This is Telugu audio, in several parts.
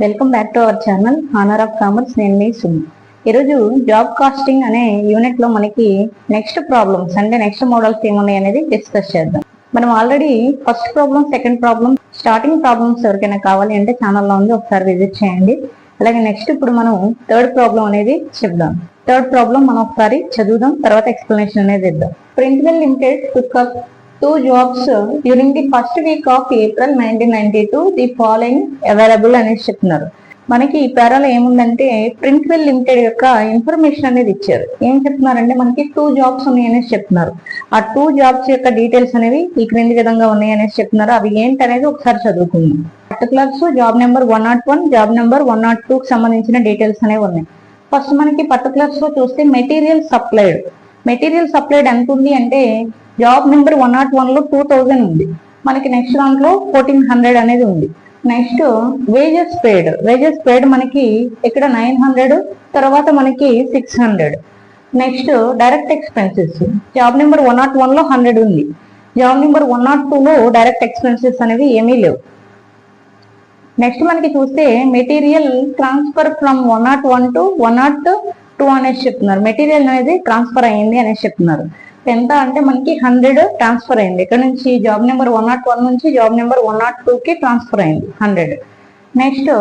Welcome back to our channel honour of commerce. నేను మీ సుమి. ఈరోజు జాబ్ కాస్టింగ్ అనే యూనిట్ లో మనకి నెక్స్ట్ ప్రాబ్లమ్స్ అంటే నెక్స్ట్ మోడల్స్ ఏమున్నాయి అనేది డిస్కస్ చేద్దాం. మనం already first problem, second problem, starting problems ఎవరికైనా కావాలి అంటే ఛానల్లో ఉంది, ఒకసారి విజిట్ చేయండి. అలాగే నెక్స్ట్ ఇప్పుడు మనం థర్డ్ ప్రాబ్లం అనేది చెప్దాం. థర్డ్ ప్రాబ్లం మనం ఒకసారి చదువుదాం, తర్వాత ఎక్స్ప్లెనేషన్ అనేది ఇద్దాం. ప్రింట్వెల్ limited took up 2 jobs during the first week of April 1992. The following available అనేసి చెప్తున్నారు. మనకి ఈ పేరాలో ఏముందంటే ప్రింట్వెల్ లిమిటెడ్ యొక్క ఇన్ఫర్మేషన్ అనేది ఇచ్చారు. ఏం చెప్తున్నారంటే మనకి 2 జాబ్స్ ఉన్నాయి అనేసి చెప్తున్నారు. ఆ 2 జాబ్స్ యొక్క డీటెయిల్స్ అనేవి ఈ క్రింది విధంగా ఉన్నాయి అనేసి చెప్తున్నారు. అవి ఏంటి అనేది ఒకసారి చదువుకుందాం. Particulars job number 101, job number 102 కి సంబంధించిన డీటెయిల్స్ అనేవి ఉన్నాయి. ఫస్ట్ మనకి పర్టికులర్స్ లో చూస్తే మెటీరియల్ సప్లైడ్ ఎంత ఉంది అంటే జాబ్ నెంబర్ 101 లో 2000 ఉంది. మనకి నెక్స్ట్ దాంట్లో 1400 అనేది ఉంది. నెక్స్ట్ వేజెస్ పేడ్ మనకి ఇక్కడ 900, తర్వాత మనకి 600. Next direct expenses job number 101 లో 100 ఉంది. జాబ్ నెంబర్ 102 లో డైరెక్ట్ ఎక్స్పెన్సెస్ అనేవి ఏమీ లేవు. నెక్స్ట్ మనకి చూస్తే మెటీరియల్ ట్రాన్స్ఫర్ ఫ్రమ్ 101 to 102 అనేసి చెప్తున్నారు. మెటీరియల్ అనేది ట్రాన్స్ఫర్ అయ్యింది అనేసి చెప్తున్నారు. ఎంత అంటే మనకి 100 ట్రాన్స్ఫర్ అయింది. ఇక్కడ నుంచి జాబ్ నెంబర్ 101 నుంచి జాబ్ నెంబర్ 102 కి ట్రాన్స్ఫర్ అయింది 100. Next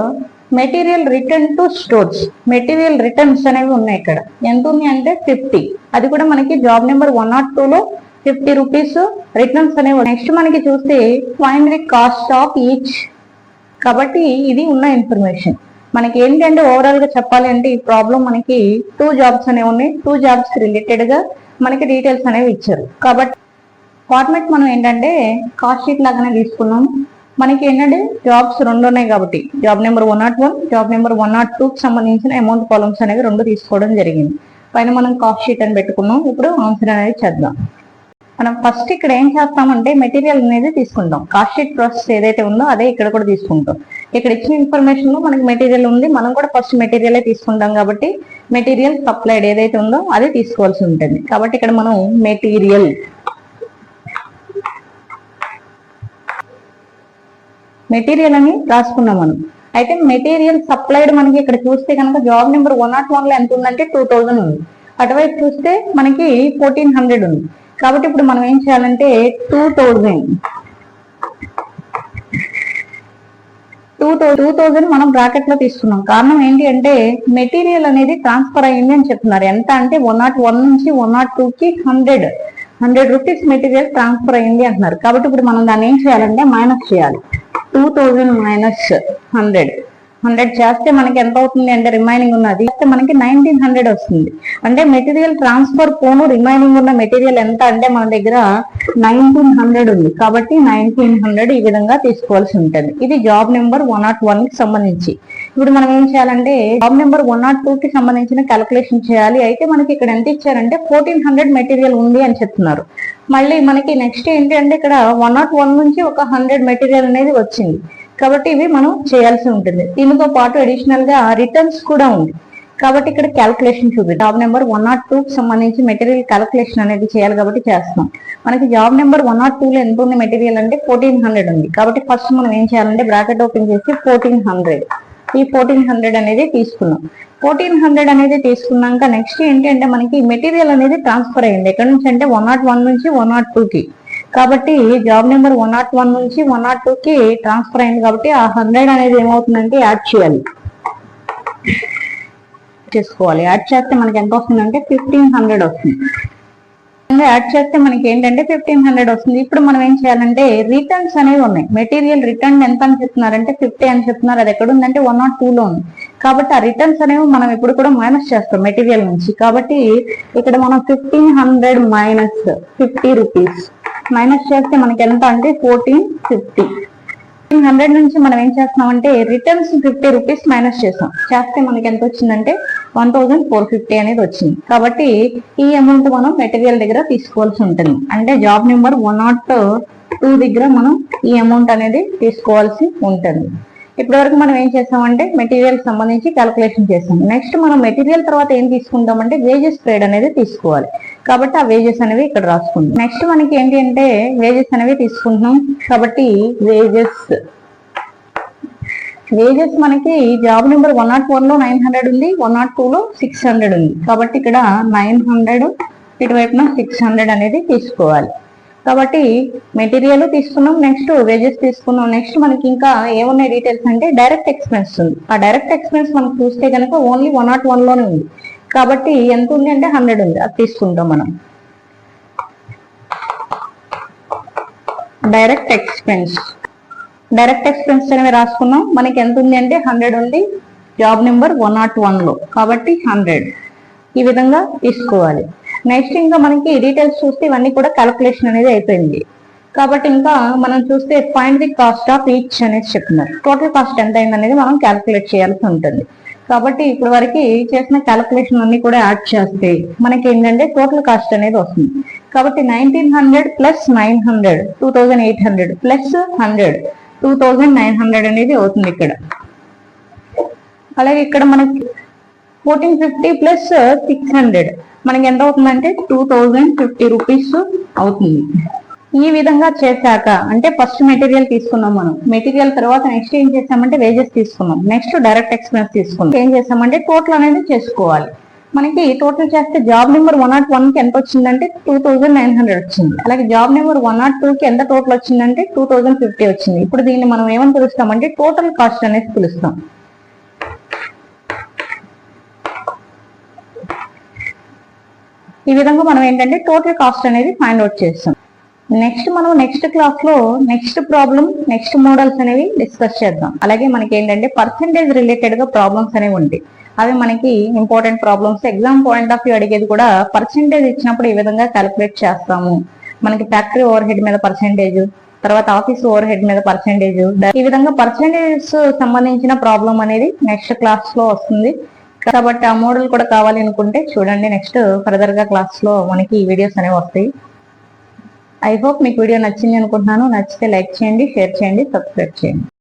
material return to stores, material returns అనేవి ఉన్నాయి. ఇక్కడ ఎంత ఉంది అంటే 50. అది కూడా మనకి జాబ్ నెంబర్ 102 లో 50 రూపీస్ రిటర్న్స్ అనేవి. నెక్స్ట్ మనకి చూస్తే find the cost of each. కాబట్టి ఇది ఉన్న ఇన్ఫర్మేషన్. మనకి ఏంటంటే ఓవరాల్ గా చెప్పాలి అంటే ఈ ప్రాబ్లం మనకి 2 జాబ్స్ అనేవి ఉన్నాయి. 2 జాబ్స్ కి రిలేటెడ్ గా మనకి డీటెయిల్స్ అనేవి ఇచ్చారు. కాబట్టి ఫార్మాట్ మనం ఏంటంటే కాస్ట్ షీట్ లాగానే తీసుకున్నాం. మనకి ఏంటంటే జాబ్స్ 2 ఉన్నాయి కాబట్టి జాబ్ నెంబర్ 101, జాబ్ నెంబర్ 102 కి సంబంధించిన అమౌంట్ కాలమ్స్ అనేవి 2 తీసుకోవడం జరిగింది. పైన మనం కాస్ట్ షీట్ అని పెట్టుకున్నాం. ఇప్పుడు ఆన్సర్ అనేది చేద్దాం. మనం ఫస్ట్ ఇక్కడ ఏం చేస్తామంటే మెటీరియల్ అనేది తీసుకుంటాం. కాస్ట్ షీట్ ప్రాసెస్ ఏదైతే ఉందో అదే ఇక్కడ కూడా తీసుకుంటాం. ఇక్కడ ఇచ్చిన ఇన్ఫర్మేషన్ లో మనకి మెటీరియల్ ఉంది, మనం కూడా ఫస్ట్ మెటీరియల్ తీసుకుంటాం. కాబట్టి మెటీరియల్ సప్లైడ్ ఏదైతే ఉందో అదే తీసుకోవాల్సి ఉంటుంది. కాబట్టి ఇక్కడ మనం మెటీరియల్ అని రాసుకున్నాం మనం. అయితే మెటీరియల్ సప్లైడ్ మనకి ఇక్కడ చూస్తే కనుక జాబ్ నెంబర్ 101 లో ఎంత ఉందంటే 2000 ఉంది. అటువైపు చూస్తే మనకి 1400 ఉంది. కాబట్టి ఇప్పుడు మనం ఏం చేయాలంటే 2000 మనం బ్రాకెట్ లో తీసుకున్నాం. కారణం ఏంటి అంటే మెటీరియల్ అనేది ట్రాన్స్ఫర్ అయ్యింది అని చెప్తున్నారు. ఎంత అంటే 101 నుంచి 102 కి 100 రూపీస్ మెటీరియల్ ట్రాన్స్ఫర్ అయ్యింది అంటున్నారు. కాబట్టి ఇప్పుడు మనం దాన్ని ఏం చేయాలంటే మైనస్ చేయాలి. 2000 మైనస్ 100 చేస్తే మనకి ఎంత అవుతుంది అంటే రిమైనింగ్ ఉన్నది మనకి 1900 వస్తుంది. అంటే మెటీరియల్ ట్రాన్స్ఫర్ పోను రిమైనింగ్ ఉన్న మెటీరియల్ ఎంత అంటే మన దగ్గర 1900 ఉంది. కాబట్టి 1900 ఈ విధంగా తీసుకోవాల్సి ఉంటుంది. ఇది జాబ్ నెంబర్ 101 కి సంబంధించి. ఇప్పుడు మనం ఏం చేయాలంటే జాబ్ నెంబర్ 102 కి సంబంధించిన క్యాలిక్యులేషన్ చేయాలి. అయితే మనకి ఇక్కడ ఎంత ఇచ్చారంటే 1400 మెటీరియల్ ఉంది అని చెప్తున్నారు. మళ్ళీ మనకి నెక్స్ట్ ఏంటి అంటే ఇక్కడ 101 నుంచి ఒక 100 మెటీరియల్ అనేది వచ్చింది. కాబట్టి ఇవి మనం చేయాల్సి ఉంటుంది. దీనితో పాటు అడిషనల్ గా రిటర్న్స్ కూడా ఉంది. కాబట్టి ఇక్కడ క్యాల్కులేషన్ చూపి జాబ్ నెంబర్ 102 కి సంబంధించి మెటీరియల్ క్యాల్కులేషన్ అనేది చేయాలి. కాబట్టి చేస్తాం. మనకి జాబ్ నెంబర్ 102 లో ఎంత ఉంది మెటీరియల్ అంటే 1400 ఉంది. కాబట్టి ఫస్ట్ మనం ఏం చేయాలంటే బ్రాకెట్ ఓపెన్ చేసి 1400, ఈ 1400 అనేది తీసుకున్నాం. 1400 అనేది తీసుకున్నాక నెక్స్ట్ ఏంటి అంటే మనకి మెటీరియల్ అనేది ట్రాన్స్ఫర్ అయింది. ఎక్కడ నుంచి అంటే 101 నుంచి 102 కి. కాబట్టి జాబ్ నెంబర్ 101 నుంచి 102 కి ట్రాన్స్ఫర్ అయింది. కాబట్టి ఆ 100 అనేది ఏమవుతుందంటే యాడ్ చేసుకోవాలి. యాడ్ చేస్తే మనకి ఎంత వస్తుందంటే 1500 వస్తుంది. యాడ్ చేస్తే మనకి ఏంటంటే 1500 వస్తుంది. ఇప్పుడు మనం ఏం చేయాలంటే రిటర్న్స్ అనేవి ఉన్నాయి. మెటీరియల్ రిటర్న్ ఎంత అని చెప్తున్నారంటే 50 అని చెప్తున్నారు. అది ఎక్కడ ఉందంటే 102 లో ఉంది. కాబట్టి ఆ రిటర్న్స్ అనేవి మనం ఇప్పుడు కూడా మైనస్ చేస్తాం మెటీరియల్ నుంచి. కాబట్టి ఇక్కడ మనం 1500 మైనస్ 50 రూపీస్ మైనస్ చేస్తే మనకి ఎంత అంటే 1450. 1500 నుంచి మనం ఏం చేస్తున్నామంటే రిటర్న్స్ 50 రూపీస్ మైనస్ చేస్తే మనకి ఎంత వచ్చిందంటే 1450 అనేది వచ్చింది. కాబట్టి ఈ అమౌంట్ మనం మెటీరియల్ దగ్గర తీసుకోవాల్సి ఉంటుంది. అంటే జాబ్ నెంబర్ 102 దగ్గర మనం ఈ అమౌంట్ అనేది తీసుకోవాల్సి ఉంటుంది. ఇప్పటి వరకు మనం ఏం చేసామంటే మెటీరియల్ సంబంధించి క్యాలిక్యులేషన్ చేసాం. నెక్స్ట్ మనం మెటీరియల్ తర్వాత ఏం తీసుకుంటామంటే వేజెస్ పేడ్ అనేది తీసుకోవాలి. కాబట్టి ఆ వేజెస్ అనేవి ఇక్కడ రాసుకుంటాం. నెక్స్ట్ మనకి ఏంటి అంటే వేజెస్ అనేవి తీసుకుంటున్నాం. కాబట్టి వేజెస్ వేజెస్ మనకి జాబ్ నెంబర్ 101 లో 900 ఉంది, 102 లో 600 ఉంది. కాబట్టి ఇక్కడ 900 ఇటువైపున 600 అనేది తీసుకోవాలి. కాబట్టి మెటీరియల్ తీసుకున్నాం, నెక్స్ట్ వేజెస్ తీసుకున్నాం. నెక్స్ట్ మనకి ఇంకా ఏమున్నాయి డీటెయిల్స్ అంటే డైరెక్ట్ ఎక్స్పెన్స్ ఉంది. ఆ డైరెక్ట్ ఎక్స్పెన్స్ మనం చూస్తే కనుక ఓన్లీ 101 లోనే ఉంది. కాబట్టి ఎంత ఉంది అంటే 100 ఉంది, అది తీసుకుంటాం మనం. డైరెక్ట్ ఎక్స్పెన్స్ అనేవి రాసుకున్నాం. మనకి ఎంత ఉంది అంటే 100 ఉంది జాబ్ నెంబర్ 101 లో, కాబట్టి 100 ఈ విధంగా తీసుకోవాలి. నెక్స్ట్ ఇంకా మనకి డీటెయిల్స్ చూస్తే ఇవన్నీ కూడా క్యాలిక్యులేషన్ అనేది అయిపోయింది. కాబట్టి ఇంకా మనం చూస్తే find the cost of each అనేది చెప్తున్నారు. టోటల్ కాస్ట్ ఎంత అయింది అనేది మనం క్యాలిక్యులేట్ చేయాల్సి ఉంటుంది. కాబట్టి ఇప్పుడు వరకు చేసిన క్యాలిక్యులేషన్ అన్ని కూడా యాడ్ చేస్తే మనకి ఏంటంటే టోటల్ కాస్ట్ అనేది వస్తుంది. కాబట్టి 1900 ప్లస్ 900 2800 ప్లస్ 100 2900 అనేది అవుతుంది ఇక్కడ. అలాగే ఇక్కడ మనకి 1450 ప్లస్ 600 మనకి ఎంత అవుతుందంటే 2050 రూపీస్ అవుతుంది. ఈ విధంగా చేశాక అంటే ఫస్ట్ మెటీరియల్ తీసుకున్నాం మనం. మెటీరియల్ తర్వాత నెక్స్ట్ ఏం చేసామంటే వేజెస్ తీసుకున్నాం, నెక్స్ట్ డైరెక్ట్ ఎక్స్పెన్స్ తీసుకున్నాం. ఏం చేసామంటే టోటల్ అనేది చేసుకోవాలి. మనకి టోటల్ చేస్తే జాబ్ నెంబర్ 101 కి ఎంత వచ్చిందంటే 2900 వచ్చింది. అలాగే జాబ్ నెంబర్ 102 కి ఎంత టోటల్ వచ్చిందంటే 2050 వచ్చింది. ఇప్పుడు దీన్ని మనం ఏమని పిలుస్తామంటే టోటల్ కాస్ట్ అనేది పిలుస్తాం. ఈ విధంగా మనం ఏంటంటే టోటల్ కాస్ట్ అనేది ఫైండ్ అవుట్ చేస్తాం. నెక్స్ట్ మనం నెక్స్ట్ క్లాస్ లో నెక్స్ట్ ప్రాబ్లం, నెక్స్ట్ మోడల్స్ అనేవి డిస్కస్ చేద్దాం. అలాగే మనకి ఏంటంటే పర్సెంటేజ్ రిలేటెడ్ గా ప్రాబ్లమ్స్ అనేవి ఉంటాయి. అవి మనకి important problems. Exam point of view అడిగేది కూడా పర్సెంటేజ్ ఇచ్చినప్పుడు ఈ విధంగా క్యాలిక్యులేట్ చేస్తాము. మనకి ఫ్యాక్టరీ ఓవర్ హెడ్ మీద పర్సెంటేజ్, తర్వాత ఆఫీస్ ఓవర్ హెడ్ మీద పర్సెంటేజ్, ఈ విధంగా పర్సెంటేజ్ సంబంధించిన ప్రాబ్లం అనేది నెక్స్ట్ క్లాస్ లో వస్తుంది. కాబట్టి ఆ మోడల్ కూడా కావాలి అనుకుంటే చూడండి. నెక్స్ట్ ఫర్దర్ గా క్లాస్ లో మనకి ఈ వీడియోస్ అనేవి వస్తాయి. ఐ హోప్ మీకు వీడియో నచ్చింది అనుకుంటున్నాను. నచ్చితే లైక్ చేయండి, షేర్ చేయండి, సబ్స్క్రైబ్ చేయండి.